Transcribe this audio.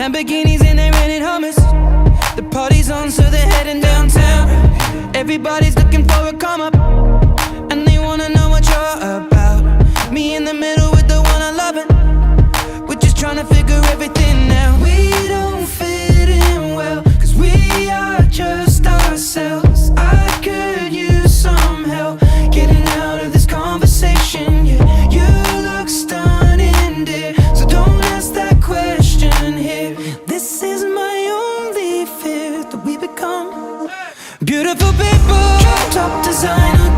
Lamborghinis and they rented hummus. The party's on, so they're heading downtown. Everybody's looking for a come up, and they wanna know what you're about. Me in the middle with the one I love it. We're just trying to figure everything out. We don't fit in well, cause we are just ourselves. I could use some help getting out of this conversation. Yeah, you look stunning, dear, so don't ask that question here. This is my only fear, that we become beautiful people. Drop top designer